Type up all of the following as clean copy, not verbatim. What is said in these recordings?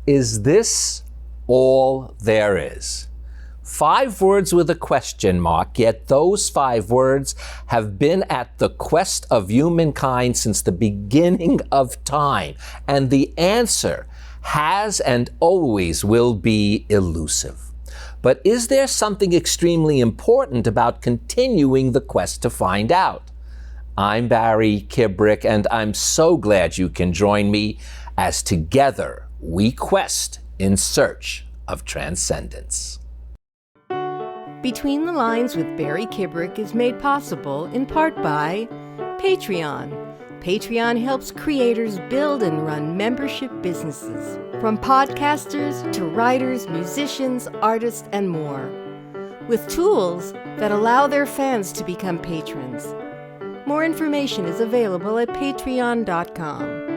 Is this all there is? 5 words with a question mark, yet those 5 words have been at the quest of humankind since the beginning of time. And the answer has and always will be elusive. But is there something extremely important about continuing the quest to find out? I'm Barry Kibrick, and I'm so glad you can join me as together we quest in search of transcendence. Between the Lines with Barry Kibrick is made possible in part by Patreon. Patreon helps creators build and run membership businesses, from podcasters to writers, musicians, artists, and more, with tools that allow their fans to become patrons. More information is available at patreon.com.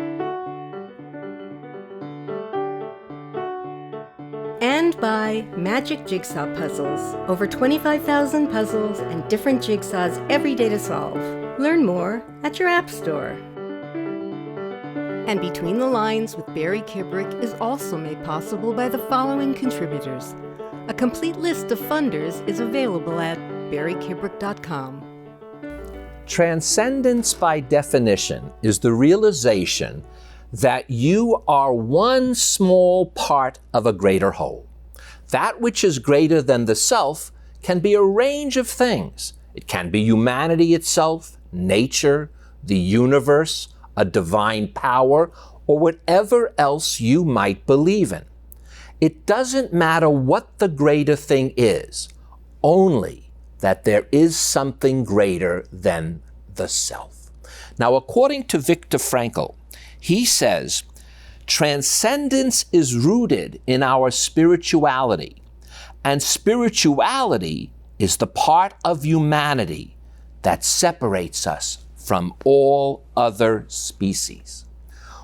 And by Magic Jigsaw Puzzles. Over 25,000 puzzles and different jigsaws every day to solve. Learn more at your app store. And Between the Lines with Barry Kibrick is also made possible by the following contributors. A complete list of funders is available at barrykibrick.com. Transcendence, by definition, is the realization that you are one small part of a greater whole. That which is greater than the self can be a range of things. It can be humanity itself, nature, the universe, a divine power, or whatever else you might believe in. It doesn't matter what the greater thing is, only that there is something greater than the self. Now, according to Viktor Frankl, he says, transcendence is rooted in our spirituality, and spirituality is the part of humanity that separates us from all other species.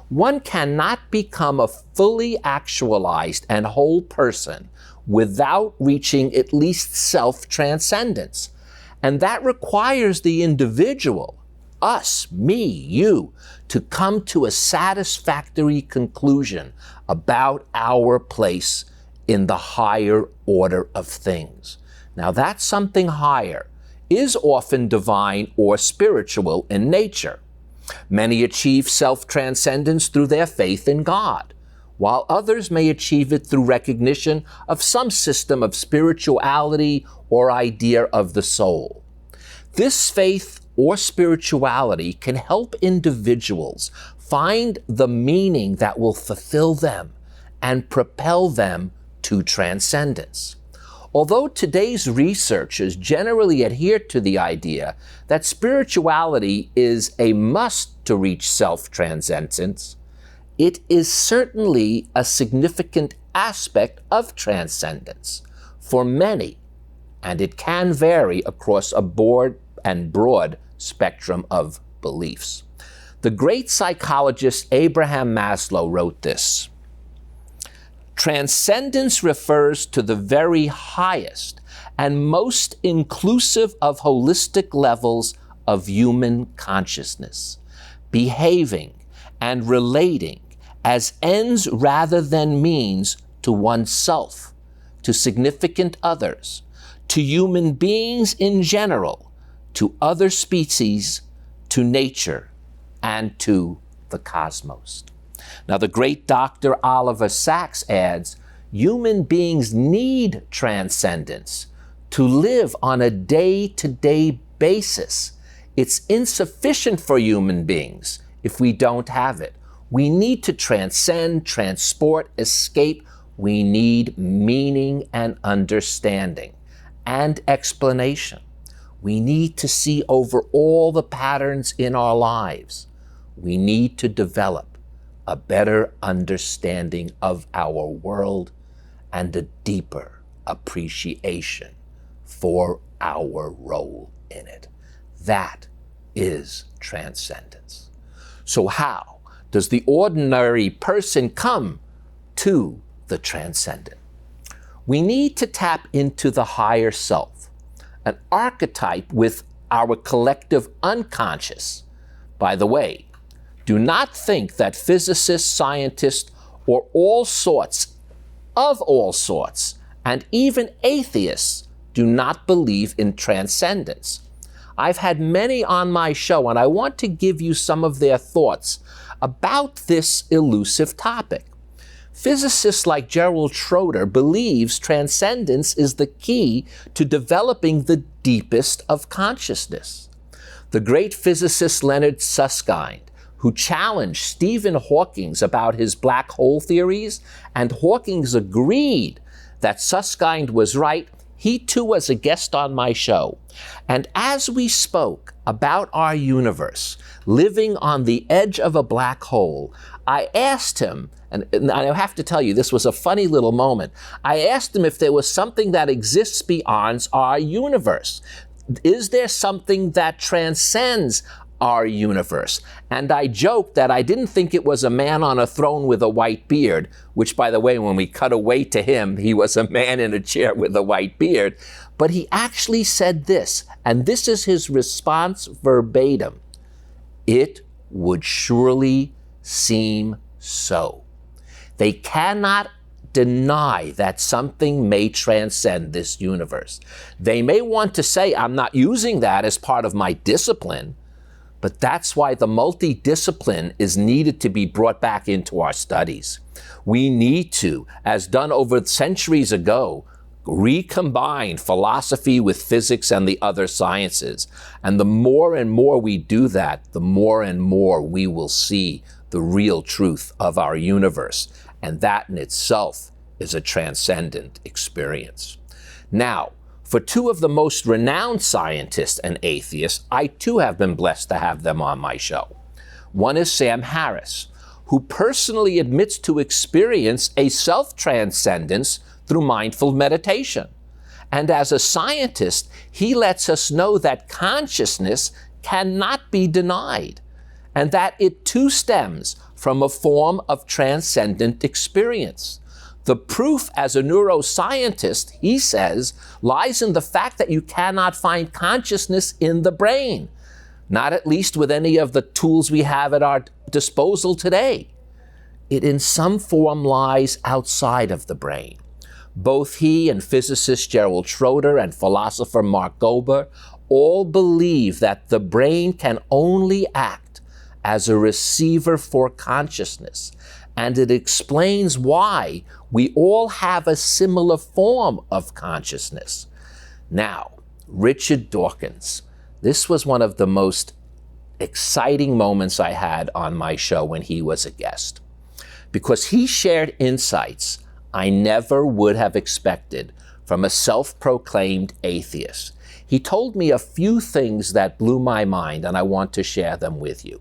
One cannot become a fully actualized and whole person without reaching at least self-transcendence, and that requires the individual, us, me, you, to come to a satisfactory conclusion about our place in the higher order of things. Now, that something higher is often divine or spiritual in nature. Many achieve self-transcendence through their faith in God, while others may achieve it through recognition of some system of spirituality or idea of the soul. This faith or spirituality can help individuals find the meaning that will fulfill them and propel them to transcendence. Although today's researchers generally adhere to the idea that spirituality is a must to reach self-transcendence, it is certainly a significant aspect of transcendence for many, and it can vary across a broad spectrum of beliefs. The great psychologist Abraham Maslow wrote this: transcendence refers to the very highest and most inclusive of holistic levels of human consciousness, behaving and relating as ends rather than means to oneself, to significant others, to human beings in general, to other species, to nature, and to the cosmos. Now, the great Dr. Oliver Sacks adds, human beings need transcendence to live on a day-to-day basis. It's insufficient for human beings if we don't have it. We need to transcend, transport, escape. We need meaning and understanding and explanation. We need to see over all the patterns in our lives. We need to develop a better understanding of our world and a deeper appreciation for our role in it. That is transcendence. So how does the ordinary person come to the transcendent? We need to tap into the higher self, an archetype with our collective unconscious. By the way, do not think that physicists, scientists, or all sorts, and even atheists do not believe in transcendence. I've had many on my show, and I want to give you some of their thoughts about this elusive topic. Physicists like Gerald Schroeder believes transcendence is the key to developing the deepest of consciousness. The great physicist Leonard Susskind, who challenged Stephen Hawking about his black hole theories, and Hawking agreed that Susskind was right, he too was a guest on my show. And as we spoke about our universe living on the edge of a black hole, I asked him, and I have to tell you, this was a funny little moment. I asked him if there was something that exists beyond our universe. Is there something that transcends our universe? And I joked that I didn't think it was a man on a throne with a white beard, which, by the way, when we cut away to him, he was a man in a chair with a white beard. But he actually said this, and this is his response verbatim: "It would surely seem so." They cannot deny that something may transcend this universe. They may want to say, I'm not using that as part of my discipline, but that's why the multidiscipline is needed to be brought back into our studies. We need to, as done over centuries ago, recombine philosophy with physics and the other sciences. And the more and more we do that, the more and more we will see the real truth of our universe. And that in itself is a transcendent experience. Now, for two of the most renowned scientists and atheists, I too have been blessed to have them on my show. One is Sam Harris, who personally admits to experience a self-transcendence through mindful meditation. And as a scientist, he lets us know that consciousness cannot be denied, and that it too stems from a form of transcendent experience. The proof as a neuroscientist, he says, lies in the fact that you cannot find consciousness in the brain, not at least with any of the tools we have at our disposal today. It in some form lies outside of the brain. Both he and physicist Gerald Schroeder and philosopher Mark Gober all believe that the brain can only act as a receiver for consciousness, and it explains why we all have a similar form of consciousness. Now, Richard Dawkins. This was one of the most exciting moments I had on my show when he was a guest, because he shared insights I never would have expected from a self-proclaimed atheist. He told me a few things that blew my mind, and I want to share them with you.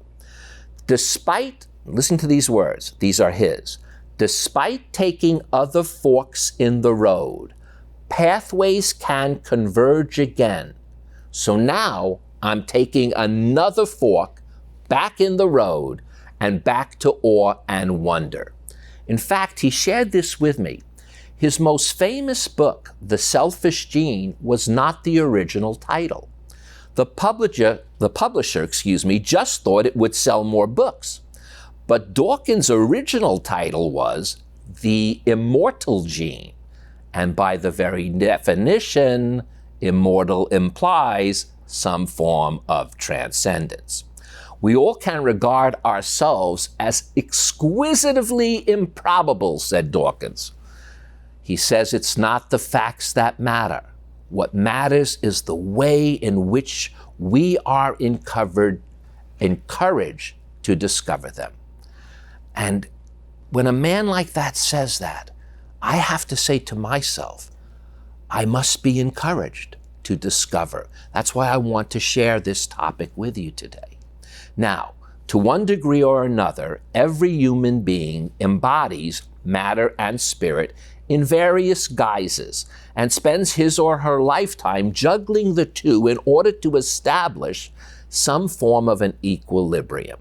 Listen to these words, these are his. Despite taking other forks in the road, pathways can converge again. So now I'm taking another fork back in the road and back to awe and wonder. In fact, he shared this with me. His most famous book, The Selfish Gene, was not the original title. The publisher, just thought it would sell more books. But Dawkins' original title was The Immortal Gene. And by the very definition, immortal implies some form of transcendence. We all can regard ourselves as exquisitively improbable, said Dawkins. He says it's not the facts that matter. What matters is the way in which we are encouraged to discover them. And when a man like that says that, I have to say to myself, I must be encouraged to discover. That's why I want to share this topic with you today. Now, to one degree or another, every human being embodies matter and spirit in various guises and spends his or her lifetime juggling the two in order to establish some form of an equilibrium.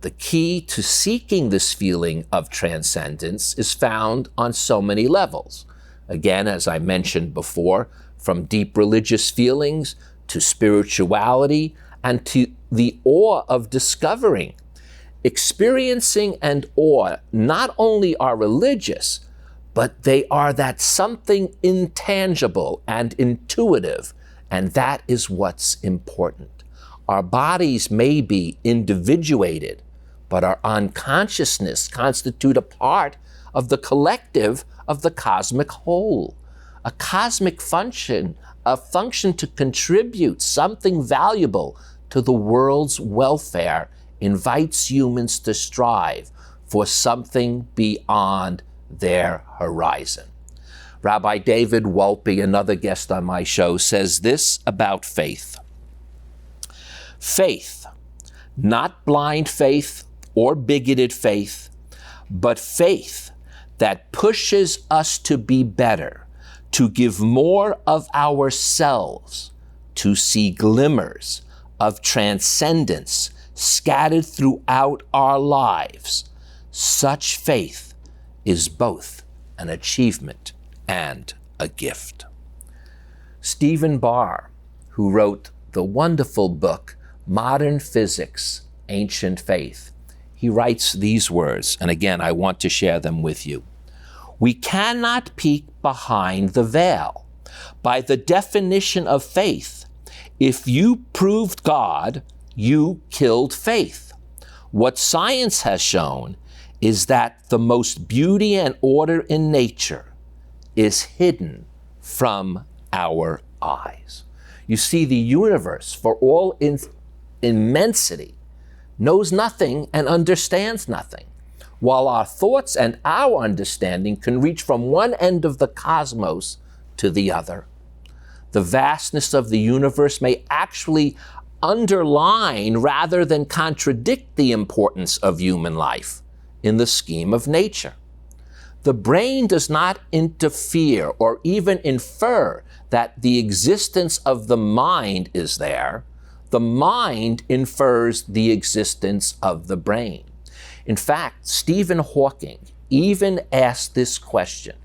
The key to seeking this feeling of transcendence is found on so many levels. Again, as I mentioned before, from deep religious feelings to spirituality and to the awe of discovering. Experiencing and awe not only are religious, but they are that something intangible and intuitive, and that is what's important. Our bodies may be individuated, but our unconsciousness constitute a part of the collective of the cosmic whole. A cosmic function, a function to contribute something valuable to the world's welfare, invites humans to strive for something beyond their horizon. Rabbi David Wolpe, another guest on my show, says this about faith. Faith, not blind faith or bigoted faith, but faith that pushes us to be better, to give more of ourselves, to see glimmers of transcendence scattered throughout our lives. Such faith is both an achievement and a gift. Stephen Barr, who wrote the wonderful book, Modern Physics, Ancient Faith, he writes these words, and again, I want to share them with you. We cannot peek behind the veil. By the definition of faith, if you proved God, you killed faith. What science has shown is that the most beauty and order in nature is hidden from our eyes. You see, the universe, for all immensity, knows nothing and understands nothing, while our thoughts and our understanding can reach from one end of the cosmos to the other. The vastness of the universe may actually underline rather than contradict the importance of human life in the scheme of nature. The brain does not interfere or even infer that the existence of the mind is there. The mind infers the existence of the brain. In fact, Stephen Hawking even asked this question: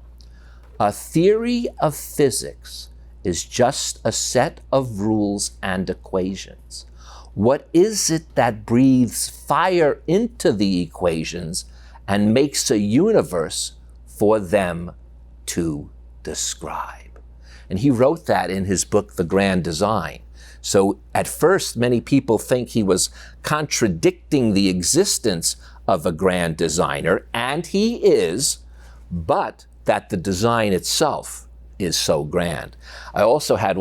a theory of physics is just a set of rules and equations. What is it that breathes fire into the equations and makes a universe for them to describe? And he wrote that in his book, The Grand Design. So at first, many people think he was contradicting the existence of a grand designer, and he is, but that the design itself is so grand. I also had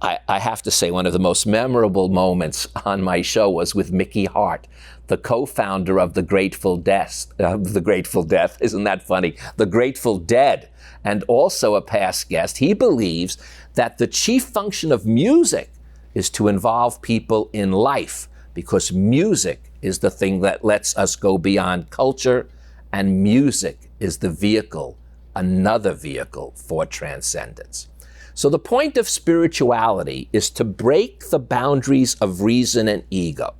I have to say, one of the most memorable moments on my show was with Mickey Hart, the co-founder of the Grateful Dead. Isn't that funny? The Grateful Dead, and also a past guest. He believes that the chief function of music is to involve people in life, because music is the thing that lets us go beyond culture, and music is the vehicle, another vehicle for transcendence. So the point of spirituality is to break the boundaries of reason and ego.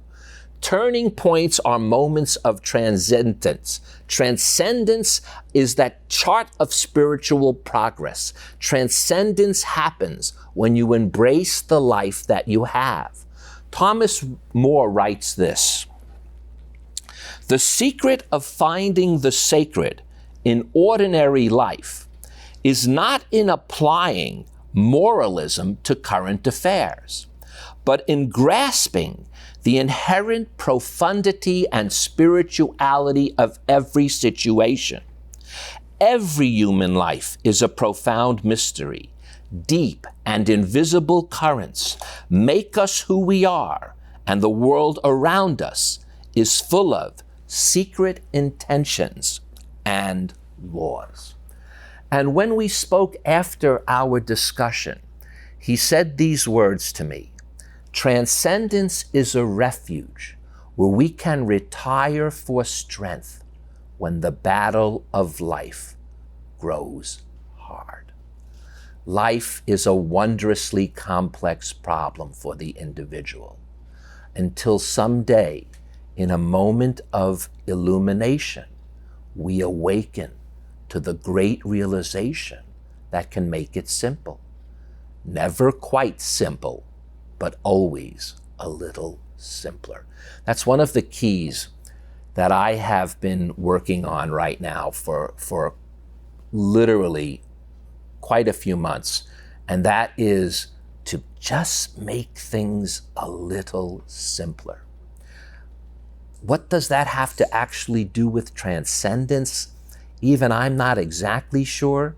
Turning points are moments of transcendence. Transcendence is that chart of spiritual progress. Transcendence happens when you embrace the life that you have. Thomas More writes this: the secret of finding the sacred in ordinary life is not in applying moralism to current affairs, but in grasping the inherent profundity and spirituality of every situation. Every human life is a profound mystery. Deep and invisible currents make us who we are, and the world around us is full of secret intentions and laws. And when we spoke after our discussion, he said these words to me: transcendence is a refuge where we can retire for strength when the battle of life grows hard. Life is a wondrously complex problem for the individual, until someday, in a moment of illumination, we awaken to the great realization that can make it simple. Never quite simple, but always a little simpler. That's one of the keys that I have been working on right now for literally quite a few months, and that is to just make things a little simpler. What does that have to actually do with transcendence? Even I'm not exactly sure,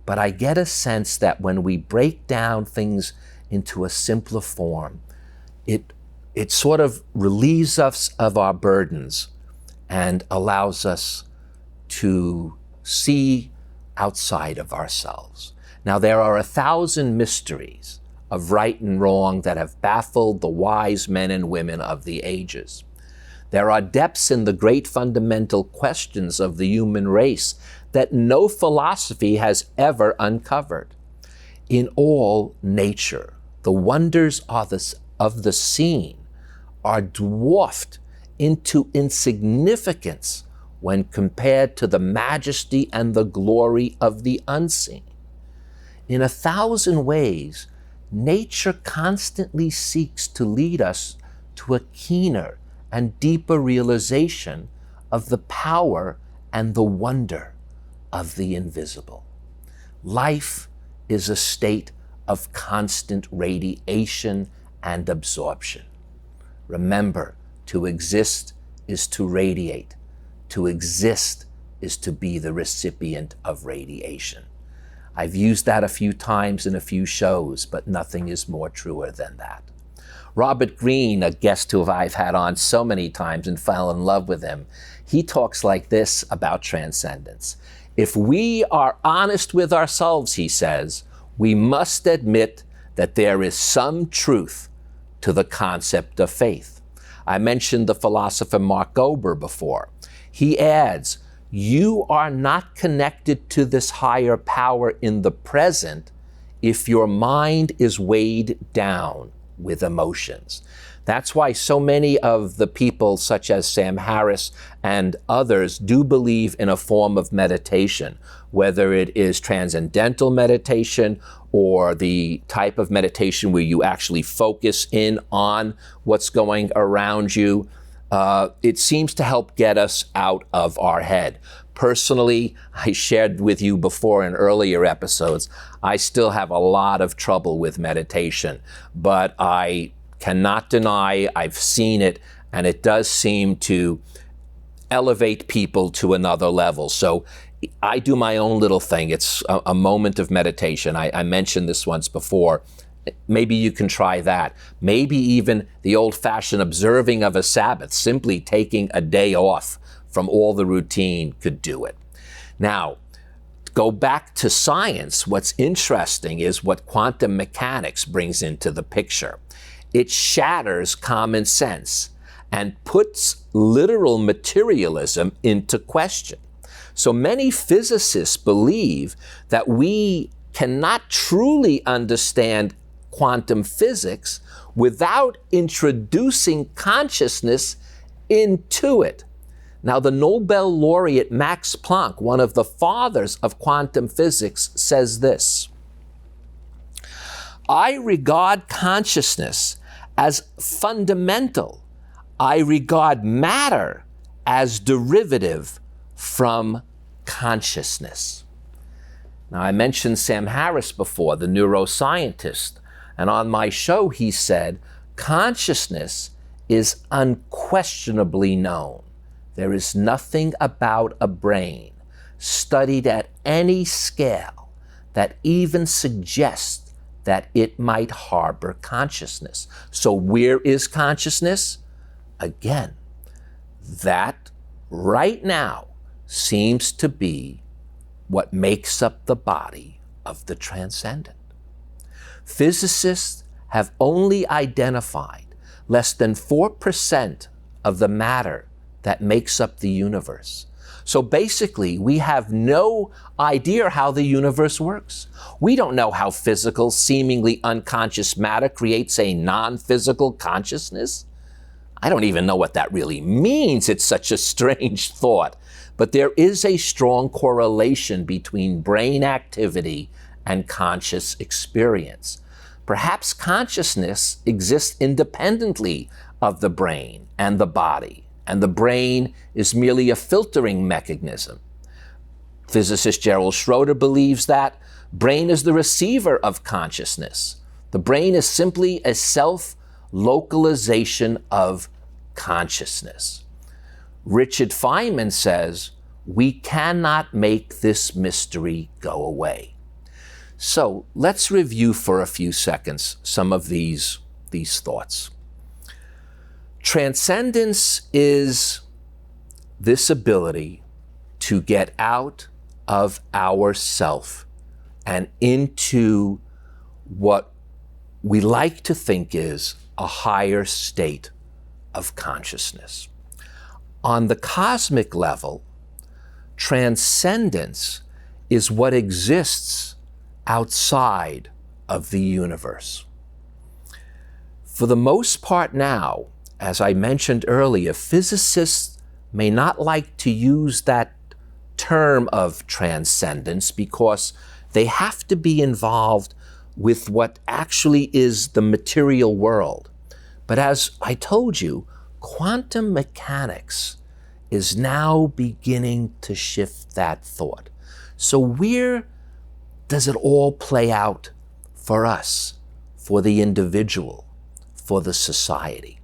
but I get a sense that when we break down things into a simpler form, it sort of relieves us of our burdens and allows us to see outside of ourselves. Now, there are 1,000 mysteries of right and wrong that have baffled the wise men and women of the ages. There are depths in the great fundamental questions of the human race that no philosophy has ever uncovered. In all nature, the wonders of the seen are dwarfed into insignificance when compared to the majesty and the glory of the unseen. In 1,000 ways, nature constantly seeks to lead us to a keener and deeper realization of the power and the wonder of the invisible. Life is a state of constant radiation and absorption. Remember, to exist is to radiate. To exist is to be the recipient of radiation. I've used that a few times in a few shows, but nothing is more truer than that. Robert Greene, a guest who I've had on so many times and fell in love with him, he talks like this about transcendence. If we are honest with ourselves, he says, we must admit that there is some truth to the concept of faith. I mentioned the philosopher Mark Gober before. He adds, you are not connected to this higher power in the present if your mind is weighed down with emotions. That's why so many of the people, such as Sam Harris and others, do believe in a form of meditation, whether it is transcendental meditation or the type of meditation where you actually focus in on what's going around you. It seems to help get us out of our head. Personally, I shared with you before in earlier episodes, I still have a lot of trouble with meditation, but I cannot deny I've seen it, and it does seem to elevate people to another level. So I do my own little thing. It's a moment of meditation. I mentioned this once before. Maybe you can try that. Maybe even the old-fashioned observing of a Sabbath, simply taking a day off from all the routine could do it. Now, go back to science. What's interesting is what quantum mechanics brings into the picture. It shatters common sense and puts literal materialism into question. So many physicists believe that we cannot truly understand quantum physics without introducing consciousness into it. Now, the Nobel laureate Max Planck, one of the fathers of quantum physics, says this: I regard consciousness as fundamental. I regard matter as derivative from consciousness. Now, I mentioned Sam Harris before, the neuroscientist, and on my show he said, consciousness is unquestionably known. There is nothing about a brain studied at any scale that even suggests that it might harbor consciousness. So where is consciousness? Again, that right now seems to be what makes up the body of the transcendent. Physicists have only identified less than 4% of the matter that makes up the universe. So basically, we have no idea how the universe works. We don't know how physical, seemingly unconscious matter creates a non-physical consciousness. I don't even know what that really means. It's such a strange thought. But there is a strong correlation between brain activity and conscious experience. Perhaps consciousness exists independently of the brain and the body, and the brain is merely a filtering mechanism. Physicist Gerald Schroeder believes that brain is the receiver of consciousness. The brain is simply a self-localization of consciousness. Richard Feynman says, we cannot make this mystery go away. So let's review for a few seconds some of these thoughts. Transcendence is this ability to get out of ourself and into what we like to think is a higher state of consciousness. On the cosmic level, transcendence is what exists outside of the universe. For the most part now, as I mentioned earlier, physicists may not like to use that term of transcendence because they have to be involved with what actually is the material world. But as I told you, quantum mechanics is now beginning to shift that thought. So where does it all play out for us, for the individual, for the society?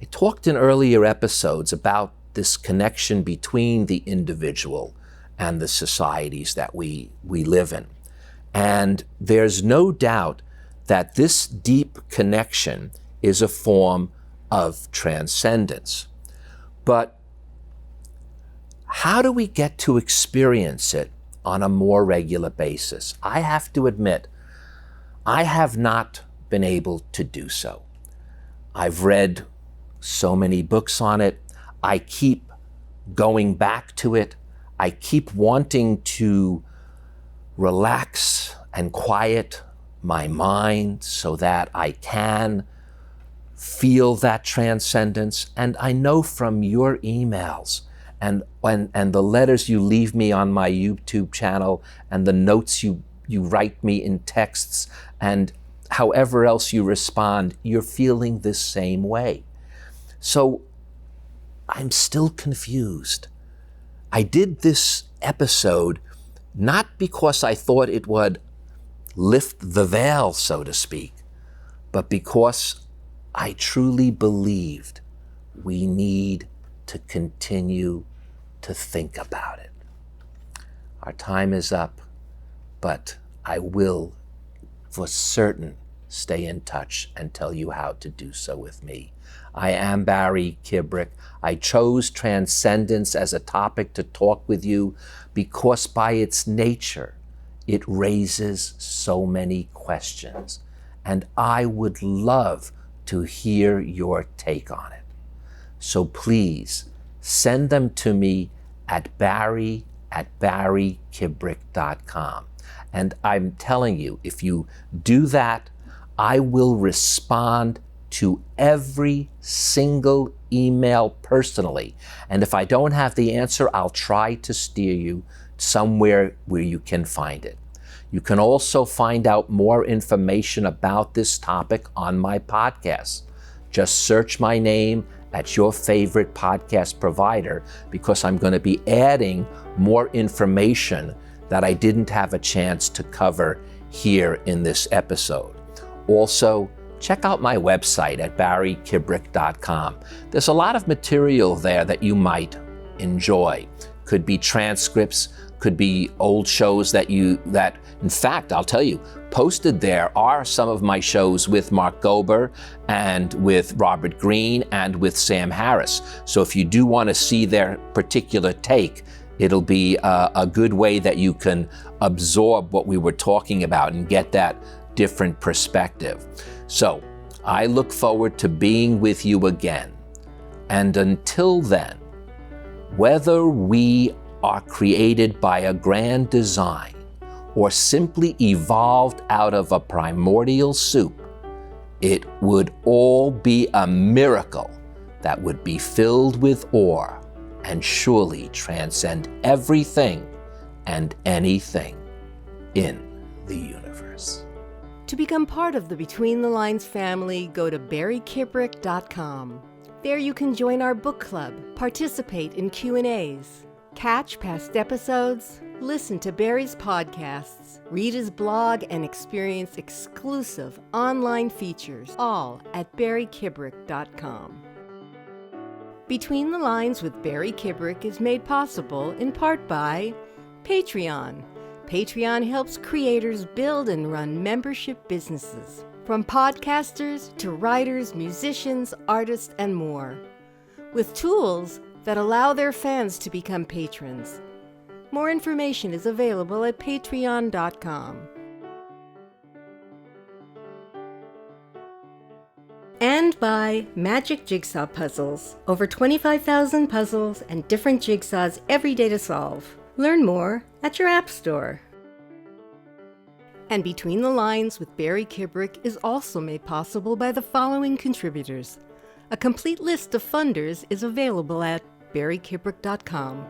I talked in earlier episodes about this connection between the individual and the societies that we live in. And there's no doubt that this deep connection is a form of transcendence. But how do we get to experience it on a more regular basis? I have to admit, I have not been able to do so. I've read so many books on it. I keep going back to it. I keep wanting to relax and quiet my mind so that I can feel that transcendence. And I know from your emails and the letters you leave me on my YouTube channel and the notes you write me in texts and however else you respond, you're feeling this same way. So I'm still confused. I did this episode not because I thought it would lift the veil, so to speak, but because I truly believed we need to continue to think about it. Our time is up, but I will for certain stay in touch and tell you how to do so with me. I am Barry Kibrick. I chose transcendence as a topic to talk with you because by its nature, it raises so many questions. And I would love to hear your take on it. So please send them to me at barry@barrykibrick.com. And I'm telling you, if you do that, I will respond to every single email personally. And if I don't have the answer, I'll try to steer you somewhere where you can find it. You can also find out more information about this topic on my podcast. Just search my name at your favorite podcast provider because I'm going to be adding more information that I didn't have a chance to cover here in this episode. Also, check out my website at barrykibrick.com. There's a lot of material there that you might enjoy. Could be transcripts, could be old shows that in fact, I'll tell you, posted there are some of my shows with Mark Gober and with Robert Greene and with Sam Harris. So if you do want to see their particular take, it'll be a good way that you can absorb what we were talking about and get that different perspective. So I look forward to being with you again. And until then, whether we are created by a grand design or simply evolved out of a primordial soup, it would all be a miracle that would be filled with awe and surely transcend everything and anything in the universe. To become part of the Between the Lines family, go to barrykibrick.com. There you can join our book club, participate in Q&As, catch past episodes, listen to Barry's podcasts, read his blog, and experience exclusive online features, all at barrykibrick.com. Between the Lines with Barry Kibrick is made possible in part by Patreon. Patreon helps creators build and run membership businesses, from podcasters to writers, musicians, artists, and more, with tools that allow their fans to become patrons. More information is available at patreon.com. And by Magic Jigsaw Puzzles. Over 25,000 puzzles and different jigsaws every day to solve. Learn more at your app store. And Between the Lines with Barry Kibrick is also made possible by the following contributors. A complete list of funders is available at barrykibrick.com.